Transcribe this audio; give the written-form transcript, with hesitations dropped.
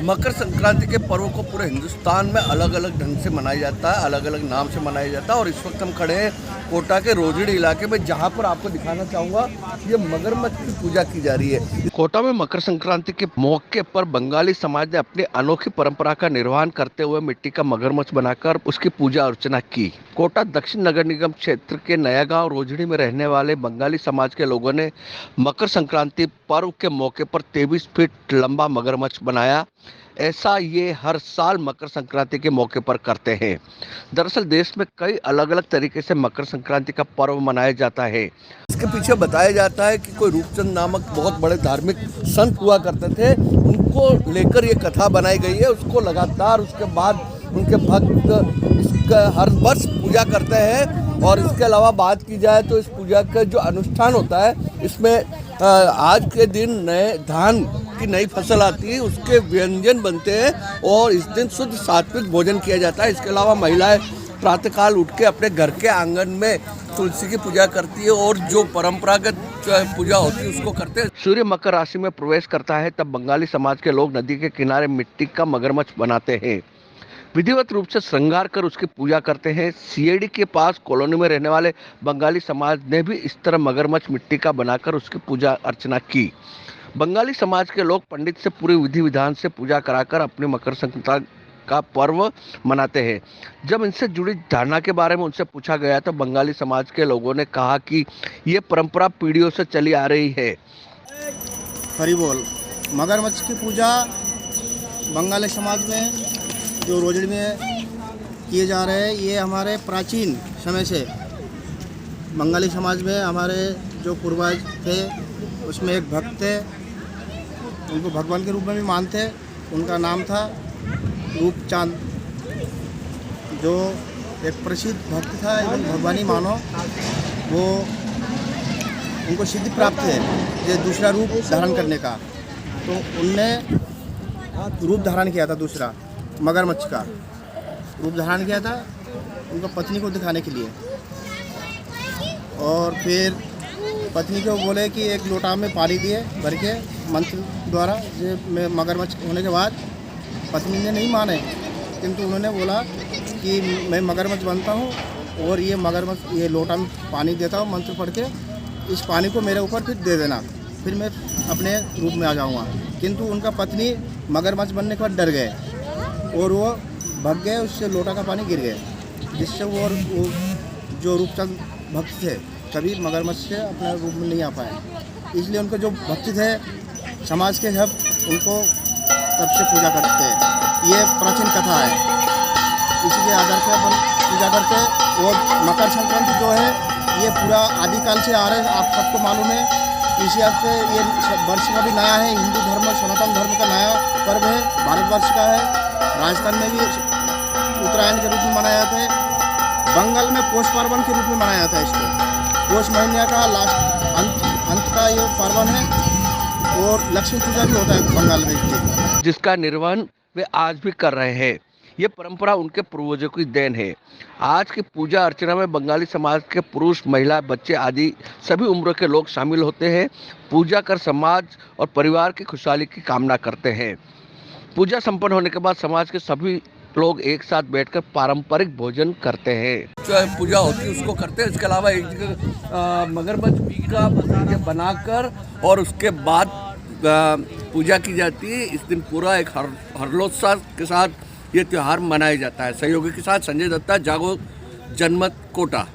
मकर संक्रांति के पर्व को पूरे हिंदुस्तान में अलग अलग ढंग से मनाया जाता है, अलग अलग नाम से मनाया जाता है। और इस वक्त हम खड़े हैं कोटा के रोजड़ी इलाके में, जहां पर आपको दिखाना चाहूँगा ये मगरमच्छ की पूजा की जा रही है। कोटा में मकर संक्रांति के मौके पर बंगाली समाज ने अपनी अनोखी परंपरा का निर्वहन करते हुए मिट्टी का मगरमच्छ बनाकर उसकी पूजा अर्चना की। कोटा दक्षिण नगर निगम क्षेत्र के नया गांव रोजड़ी में रहने वाले बंगाली समाज के लोगों ने मकर संक्रांति पर्व के मौके पर 23 फीट लंबा मगरमच्छ बनाया। ऐसा ये हर साल मकर संक्रांति के मौके पर करते हैं। दरअसल देश में कई अलग अलग तरीके से मकर संक्रांति का पर्व मनाया जाता है। इसके पीछे बताया जाता है कि कोई रूपचंद नामक बहुत बड़े धार्मिक संत हुआ करते थे, उनको लेकर ये कथा बनाई गई है। उसको लगातार उसके बाद उनके भक्त इसका हर वर्ष पूजा करते हैं। और इसके अलावा बात की जाए तो इस पूजा का जो अनुष्ठान होता है, इसमें आज के दिन नए धान की नई फसल आती है, उसके व्यंजन बनते हैं और इस दिन शुद्ध सात्विक भोजन किया जाता है। इसके अलावा महिलाएं प्रातःकाल उठ के अपने घर के आंगन में तुलसी की पूजा करती है और जो परंपरागत पूजा होती है उसको करते हैं। सूर्य मकर राशि में प्रवेश करता है तब बंगाली समाज के लोग नदी के किनारे मिट्टी का मगरमच्छ बनाते हैं, विधिवत रूप से श्रृंगार कर उसकी पूजा करते हैं। सीएडी के पास कॉलोनी में रहने वाले बंगाली समाज ने भी इस तरह मगरमच्छ मिट्टी का बनाकर उसकी पूजा अर्चना की। बंगाली समाज के लोग पंडित से पूरी विधि विधान से पूजा कराकर अपने मकर संक्रांति का पर्व मनाते हैं। जब इनसे जुड़ी धारणा के बारे में उनसे पूछा गया तो बंगाली समाज के लोगों ने कहा कि ये परंपरा पीढ़ियों से चली आ रही है। हरि बोल। मगरमच्छ की पूजा बंगाली समाज में जो रोजड़ी में किए जा रहे हैं, ये हमारे प्राचीन समय से बंगाली समाज में हमारे जो पूर्वज थे उसमें एक भक्त थे, उनको भगवान के रूप में भी मानते। उनका नाम था रूपचांद, जो एक प्रसिद्ध भक्त था एवं भगवानी मानो। वो उनको सिद्धि प्राप्त है ये दूसरा रूप धारण करने का, तो उनने रूप धारण किया था, दूसरा मगरमच्छ का रूप धारण किया था उनका पत्नी को दिखाने के लिए। और फिर पत्नी को बोले कि एक लोटा में पानी दिए भर के मंत्र द्वारा। ये मगरमच्छ होने के बाद पत्नी ने नहीं माने, किंतु उन्होंने बोला कि मैं मगरमच्छ बनता हूँ और ये मगरमच्छ ये लोटा में पानी देता हूँ मंत्र पढ़ के, इस पानी को मेरे ऊपर फिर दे देना, फिर मैं अपने रूप में आ जाऊँगा। किंतु उनका पत्नी मगरमच्छ बनने के बाद डर गए और वो भग गए, उससे लोटा का पानी गिर गए, जिससे वो जो रूपचंद भक्त थे कभी मगरमच्छ से अपने रूप में नहीं आ पाए। इसलिए उनको जो भक्त थे समाज के सब उनको तब से पूजा करते हैं। ये प्राचीन कथा है, इसी के आधार पर अपन पूजा करते हैं। और मकर संक्रांति जो है ये पूरा आदिकाल से आ रहे हैं, आप सबको मालूम है। इसी हफ्ते ये वर्ष का भी नया है, हिंदू धर्म सनातन धर्म का नया पर्व है, भारतवर्ष का है। राजस्थान में भी उत्तरायण के रूप में मनाया जाता है, बंगाल में पौष पार्वन के रूप में मनाया जाता है। इसको पौष महीने का लास्ट अंत का ये पार्वन है। और लक्ष्मी पूजा भी होता है बंगाल में, जिसका निर्वहन वे आज भी कर रहे हैं। ये परंपरा उनके पूर्वजों की देन है। आज की पूजा अर्चना में बंगाली समाज के पुरुष, महिला, बच्चे आदि सभी उम्र के लोग शामिल होते हैं। पूजा कर समाज और परिवार की खुशहाली की कामना करते हैं। पूजा संपन्न होने के बाद समाज के सभी लोग एक साथ बैठकर पारंपरिक भोजन करते हैं। जो पूजा होती है उसको करते हैं। इसके अलावा एक जगह मगरमच्छ का बनाकर और उसके बाद पूजा की जाती है। इस दिन पूरा एक हर्षोल्लास के साथ ये त्यौहार मनाया जाता है। सहयोगी के साथ संजय दत्ता, जागो जनमत, कोटा।